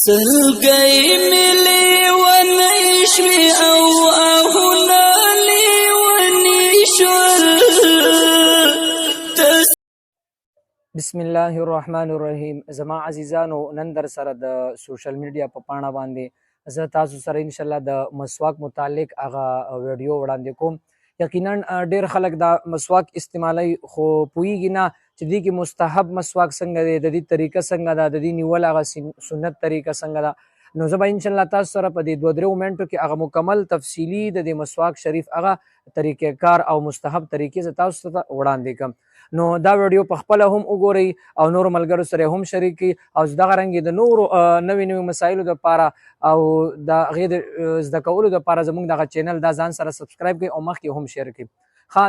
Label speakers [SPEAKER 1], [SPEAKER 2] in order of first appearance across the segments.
[SPEAKER 1] سلګي ملي ونشوي او اهنا لي ونشول.
[SPEAKER 2] بسم الله الرحمن الرحیم. زما عزیزانو نن در سره د سوشل میډیا په پاڼه باندې زه تاسو سره ان شاء الله د مسواک متعلق هغه ویډیو وړاندې کوم. یقینا ډیر خلک دا مسواک استعمالوي خو پوهیږي نه چې دې کې مستحب مسواک څنګه دی، د دې طریقه څنګه ده، د دې نیول هغه سنت طریقه څنګه ده. نو زه به ان شاء الله تاسو سره په دې 2-3 منټو کې هغه مکمل تفصیلي د دې مسواک شریف هغه طریقې کار او مستحب طریقې زه تاسو ته وړاندې کوم. نو دا ویډیو په خپله هم وګورئ او نورو ملګرو سره هم شریک کړئ او دغه رنګې د نورو نوي مسایلو دپاره او د هغې د زده کولو دپاره زموږ دغه چینل دا ځان سره سبسکرایب کړئ او مخکې هم شیر کړئ.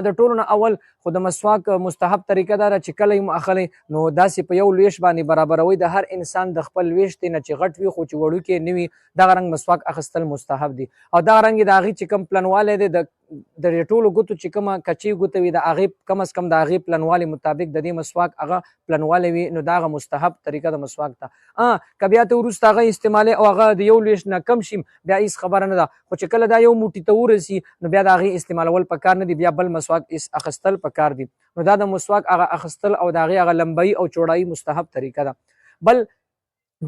[SPEAKER 2] د ټولو نه اول خو د مسواک مستحب طریقه دا ده چې کله یې اخلئ نو داسې په یو لویش باندې برابروئ د هر انسان د خپل لویش دی نه چې غټ وي خو چې وړوکی نه وي، دغه رنګ مسواک اخیستل مستحب دي. او دغه رنګ د هغې چې کوم پلنوالی دی د ټولو ګوتو چې کومه کچې ګوته وي د هغې کم از کم د هغې پلنوالي مطابق د دې مسواک هغه پلنوالی وي نو دا هغه مستحب طریقه د مسواک ده. که بیا ته وروسته هغه استعمالوي او هغه د یو لویش نه کم شي بیا هېڅ خبره نه ده، خو چې کله دا یو موټي ته ورسي نو بیا د هغې استعمالول پکار نه دي، بیا بل مسواک اخیستل پکار دي. نو دا د مسواک هغه اخیستل او د هغې هغه لمبایي او چوړایي مستحب طریقه ده. بل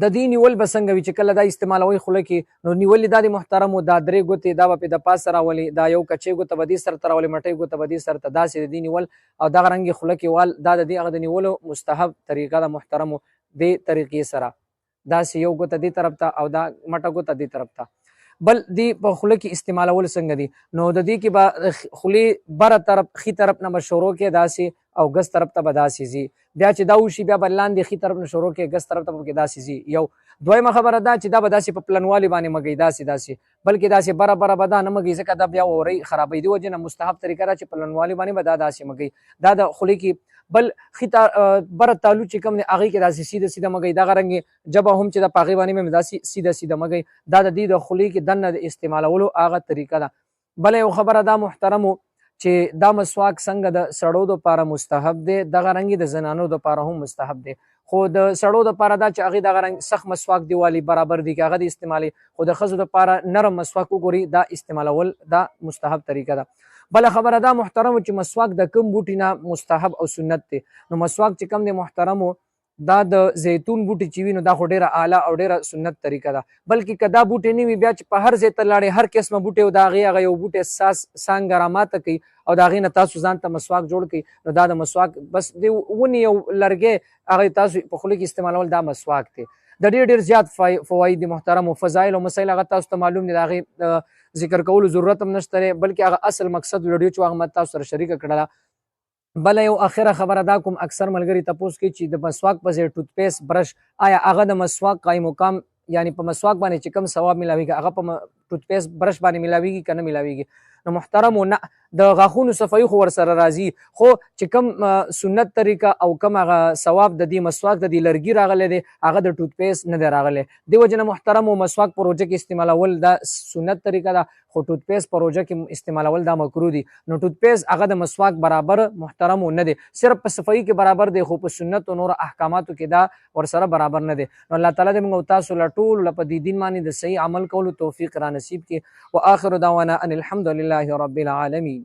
[SPEAKER 2] د دې نیول به څنګه وي چې کله دا استعمالوئ خوله کې نو نیولې دا د محترمو دا 3 ګوتې دا به پې د پاسه راولي، دا یو کچې ګوته به دې سر ته راولي، مټۍ ګوته به دې سر ته، داسې د دې نیول او دغه رنګې خوله کې وال دا د دې هغه د نیولو مستحب طریقه ده محترمو. دې طریقې سره داسې یو ګوته دې طرف ته او دا مټه ګوته دې طرف ته. بل دې په خوله کې استعمالول څنګه دي نو د دې کې به خولې بره طرف ښي طرف نه به شروع کې داسې او ګس طرف ته به داسې ځي، بیا چې دا وشي بیا به لاندې ښي طرف نه شروع کې ګس طرف ته به داسې ځي. یو دویمه خبره دا چې دا به داسې په پلنوالي باندې مګئ داسې بلکې داسې بره به دا نه مګئ ځکه دا بیا وری خرابوي. دې وجې نه مستحب طریقه ده چې پلنوالي باندې به دا داسې مګئ. دا د خولې کې بل ښي بره تالو چې کوم دی هغې کې داسې سیده مګئ، دغه رنګې جبه هم چې ده په هغې باندې هم داسې سیده مګئ. دا د دې د خولې کې دننه د استعمالولو هغه طریقه ده. بله یو خبره دا محترمو چې دا مسواک څنګه د سړو دپاره مستحب دی دغه رنګې د زنانو دپاره هم مستحب دی. خو د سړو دپاره دا چې هغې دغه رنګ سخت مسواک دی والی برابر دی که هغه د استعمالي، خو د ښځو دپاره نرم مسواک وګوري دا استعمالول دا مستحب طریقه ده. بله خبره دا محترمو چې مسواک د کوم بوټي نه مستحب او سنت دی نو مسواک چې کوم دی محترمو دا د زیتون بوټي چې وي نو دا خو ډېره اعلی او ډېره سنت طریقه ده. بلکې که دا بوټي نه وي بیا چې په هر ځای ته لاړې هر قسمه بوټي او د هغې هغه یو بوټی څانګه راماته کوي او د هغې نه تاسو ځان ته مسواک جوړ کوي نو دا د مسواک بس د ونې یو لرګی هغه تاسو په خوله کې استعمالول دا مسواک دی. د ډېر زیات فواید دي محترمو، فضایل او مسایل هغه تاسو ته معلوم دي، د هغې ذکر کولو ضرورت هم نشته دی، بلکې هغه اصل مقصد ویډیو چې هغه ما تاسو سره شریکه کړله. بله یو اخره خبره دا کوم اکثر ملګري تپوس کوي چې د مسواک په ځای ټوت پیسټ برش آیا هغه د مسواک قایم مقام یعنی په مسواک باندې چې کوم ثواب ملاویږي هغه په ټوت پیسټ برش باندې ملاویږي که نه ملاویږي؟ نو محترمو نه، د غاښونو صفایي خو ورسره راځي خو چې کوم سنت طریقه او کوم هغه ثواب د دې مسواک د دې لرګي راغلی دی هغه د ټوت پیسټ نه دی راغلی. دې وجې نه محترمو مسواک په روژه کې استعمالول دا سنت طریقه ده خو ټوت پیسټ په روژه کې استعمالول دا مکروه دي. نو ټوت پیسټ هغه د مسواک برابر محترمو نه دی، صرف په صفایي کې برابر دی خو په سنت او نورو احکاماتو کې دا ورسره برابر نه دی. نو الله تعالی دې موږ او تاسو له ټولو له په دې دین باندې د صحیح عمل کولو توفیق را نصیب کړي. و آخر دعوانا ان الحمد لله رب العالمین.